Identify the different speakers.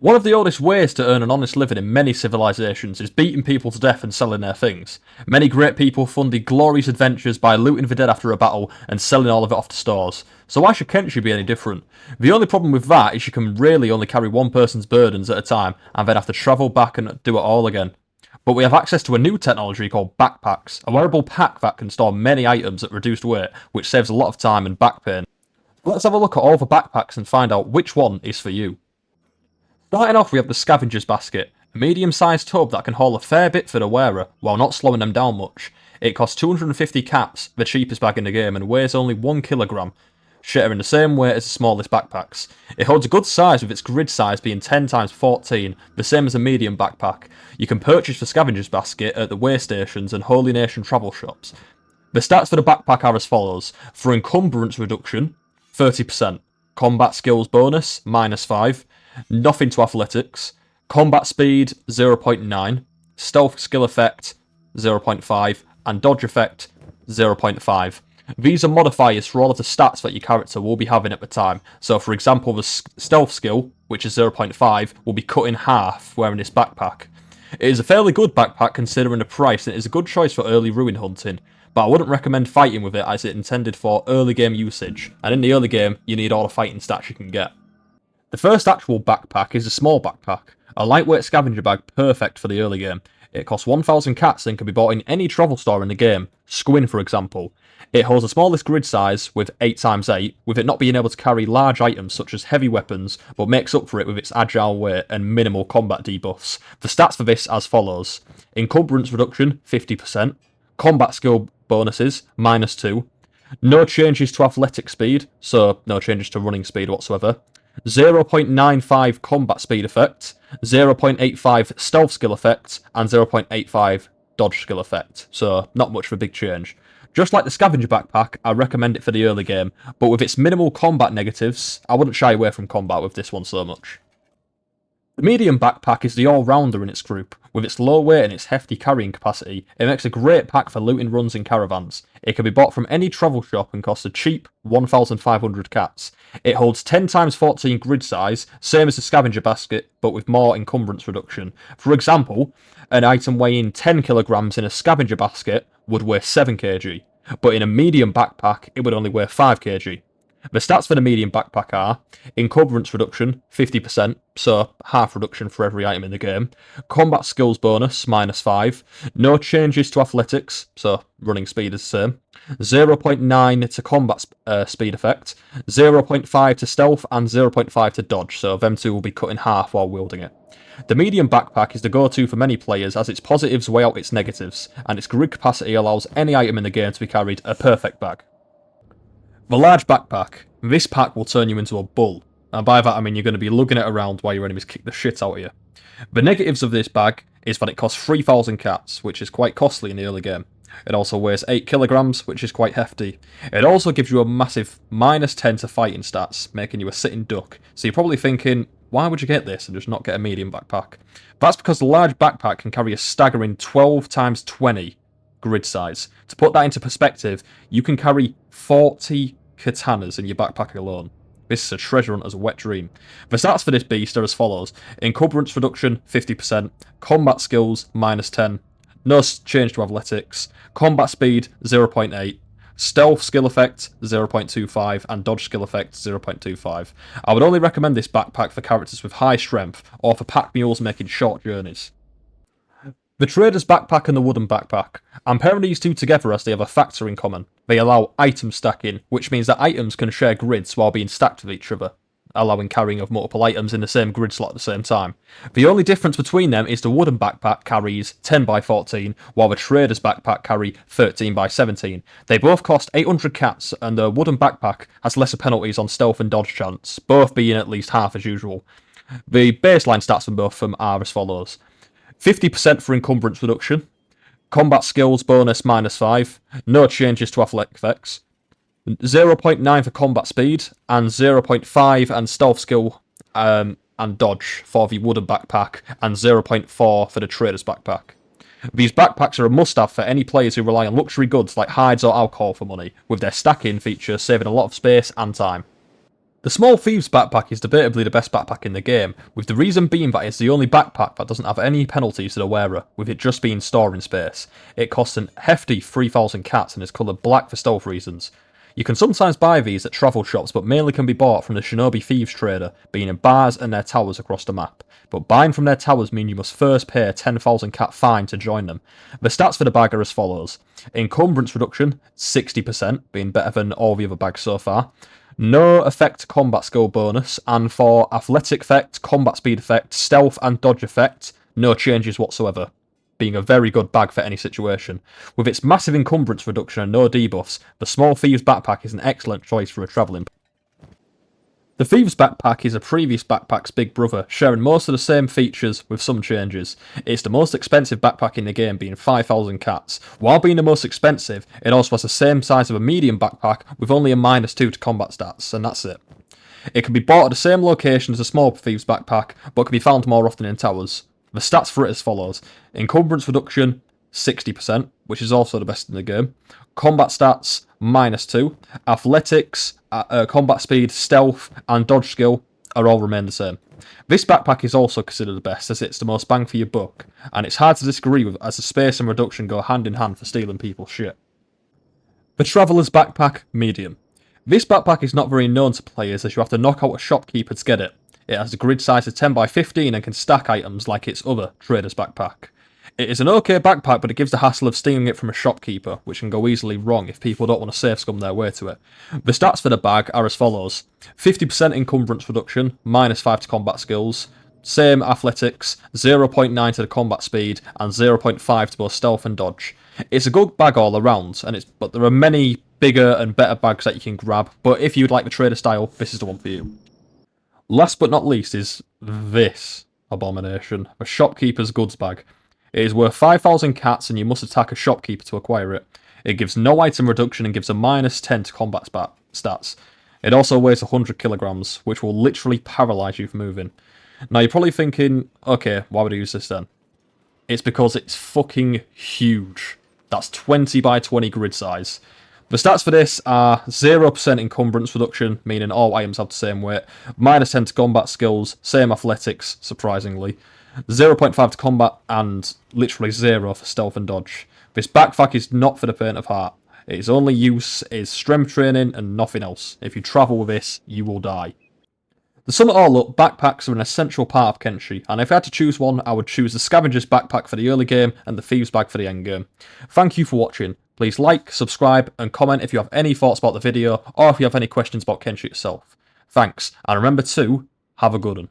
Speaker 1: One of the oldest ways to earn an honest living in many civilizations is beating people to death and selling their things. Many great people funded glorious adventures by looting the dead after a battle and selling all of it off to stores. So why should Kenshi be any different? The only problem with that is you can really only carry one person's burdens at a time and then have to travel back and do it all again. But we have access to a new technology called backpacks, a wearable pack that can store many items at reduced weight, which saves a lot of time and back pain. Let's have a look at all the backpacks and find out which one is for you. Starting off, we have the Scavengers Basket, a medium-sized tub that can haul a fair bit for the wearer, while not slowing them down much. It costs 250 caps, the cheapest bag in the game, and weighs only 1 kilogram, sharing the same weight as the smallest backpacks. It holds a good size, with its grid size being 10 times 14, the same as a medium backpack. You can purchase the Scavengers Basket at the way stations and Holy Nation travel shops. The stats for the backpack are as follows. For encumbrance reduction, 30%. Combat skills bonus, -5. Nothing to athletics. Combat speed, 0.9. Stealth skill effect, 0.5. And dodge effect, 0.5. These are modifiers for all of the stats that your character will be having at the time. So for example, the stealth skill, which is 0.5, will be cut in half wearing this backpack. It is a fairly good backpack considering the price, and it is a good choice for early ruin hunting. But I wouldn't recommend fighting with it as it's intended for early game usage, and in the early game you need all the fighting stats you can get. The first actual backpack is a small backpack, a lightweight scavenger bag perfect for the early game. It costs 1000 cats and can be bought in any travel store in the game, Squin for example. It holds the smallest grid size with 8x8, with it not being able to carry large items such as heavy weapons, but makes up for it with its agile weight and minimal combat debuffs. The stats for this as follows. Encumbrance reduction, 50%. Combat skill bonuses, -2. No changes to athletic speed, so no changes to running speed whatsoever. 0.95 combat speed effect, 0.85 stealth skill effect, and 0.85 dodge skill effect, so not much of a big change. Just like the scavenger backpack, I recommend it for the early game, but with its minimal combat negatives, I wouldn't shy away from combat with this one so much. The medium backpack is the all-rounder in its group. With its low weight and its hefty carrying capacity, it makes a great pack for looting runs in caravans. It can be bought from any travel shop and costs a cheap 1,500 cats. It holds 10 times 14 grid size, same as the scavenger basket, but with more encumbrance reduction. For example, an item weighing 10 kilograms in a scavenger basket would weigh 7 kg, but in a medium backpack it would only weigh 5 kg. The stats for the medium backpack are encumbrance reduction, 50%, so half reduction for every item in the game. Combat skills bonus, -5. No changes to athletics, so running speed is the same. 0.9 to combat speed effect, 0.5 to stealth, and 0.5 to dodge, so them two will be cut in half while wielding it. The medium backpack is the go-to for many players as its positives weigh out its negatives, and its grid capacity allows any item in the game to be carried a perfect bag. The large backpack. This pack will turn you into a bull, and by that I mean you're going to be lugging it around while your enemies kick the shit out of you. The negatives of this bag is that it costs 3,000 cats, which is quite costly in the early game. It also weighs 8 kilograms, which is quite hefty. It also gives you a massive -10 to fighting stats, making you a sitting duck. So you're probably thinking, why would you get this and just not get a medium backpack? That's because the large backpack can carry a staggering 12 times 20 grid size. To put that into perspective, you can carry 40 katanas in your backpack alone. This is a treasure hunter's wet dream. The stats for this beast are as follows. Encumbrance reduction, 50%. Combat skills, -10. No change to athletics. Combat speed, 0.8. Stealth skill effect, 0.25. And dodge skill effect, 0.25. I would only recommend this backpack for characters with high strength, or for pack mules making short journeys. The Trader's Backpack and the Wooden Backpack. I'm pairing these two together as they have a factor in common. They allow item stacking, which means that items can share grids while being stacked with each other, allowing carrying of multiple items in the same grid slot at the same time. The only difference between them is the Wooden Backpack carries 10 by 14, while the Trader's Backpack carry 13 by 17. They both cost 800 cats, and the Wooden Backpack has lesser penalties on stealth and dodge chance, both being at least half as usual. The baseline stats from both of them are as follows. 50% for encumbrance reduction, combat skills bonus -5, no changes to athletic effects, 0.9 for combat speed, and 0.5 and stealth skill and dodge for the Wooden Backpack, and 0.4 for the Trader's Backpack. These backpacks are a must-have for any players who rely on luxury goods like hides or alcohol for money, with their stacking feature saving a lot of space and time. The small Thieves Backpack is debatably the best backpack in the game, with the reason being that it's the only backpack that doesn't have any penalties to the wearer, with it just being storing space. It costs an hefty 3,000 cats and is coloured black for stealth reasons. You can sometimes buy these at travel shops, but mainly can be bought from the Shinobi Thieves trader, being in bars and their towers across the map. But buying from their towers mean you must first pay a 10,000 cat fine to join them. The stats for the bag are as follows. Encumbrance reduction, 60%, being better than all the other bags so far. No effect combat skill bonus, and for athletic effect, combat speed effect, stealth and dodge effect, no changes whatsoever, being a very good bag for any situation. With its massive encumbrance reduction and no debuffs, the small Thieves Backpack is an excellent choice for a travelling. The Thieves Backpack is a previous backpack's big brother, sharing most of the same features with some changes. It's the most expensive backpack in the game, being 5,000 cats. While being the most expensive, it also has the same size of a medium backpack with only a -2 to combat stats, and that's it. It can be bought at the same location as a small Thieves Backpack, but can be found more often in towers. The stats for it as follows. Encumbrance reduction, 60%, which is also the best in the game. Combat stats, -2. Athletics, combat speed, stealth, and dodge skill are all remain the same. This backpack is also considered the best, as it's the most bang for your buck, and it's hard to disagree with, as the space and reduction go hand in hand for stealing people's shit. The Traveller's Backpack, medium. This backpack is not very known to players, as you have to knock out a shopkeeper to get it. It has a grid size of 10 by 15 and can stack items like its other Trader's Backpack. It is an okay backpack, but it gives the hassle of stealing it from a shopkeeper, which can go easily wrong if people don't want to safe scum their way to it. The stats for the bag are as follows. 50% encumbrance reduction, -5 to combat skills, same athletics, 0.9 to the combat speed, and 0.5 to both stealth and dodge. It's a good bag all around, but there are many bigger and better bags that you can grab, but if you'd like the trader style, this is the one for you. Last but not least is this Abomination, a shopkeeper's goods bag. It is worth 5,000 cats and you must attack a shopkeeper to acquire it. It gives no item reduction and gives a -10 to combat stats. It also weighs 100 kilograms, which will literally paralyse you from moving. Now you're probably thinking, okay, why would I use this then? It's because it's fucking huge. That's 20 by 20 grid size. The stats for this are 0% encumbrance reduction, meaning all items have the same weight, -10 to combat skills, same athletics, surprisingly, 0.5 to combat, and literally 0 for stealth and dodge. This backpack is not for the faint of heart. Its only use is strength training and nothing else. If you travel with this, you will die. To sum it all up, backpacks are an essential part of Kenshi, and if I had to choose one, I would choose the Scavengers Backpack for the early game and the Thieves Bag for the end game. Thank you for watching. Please like, subscribe, and comment if you have any thoughts about the video, or if you have any questions about Kenshi itself. Thanks, and remember to have a good one.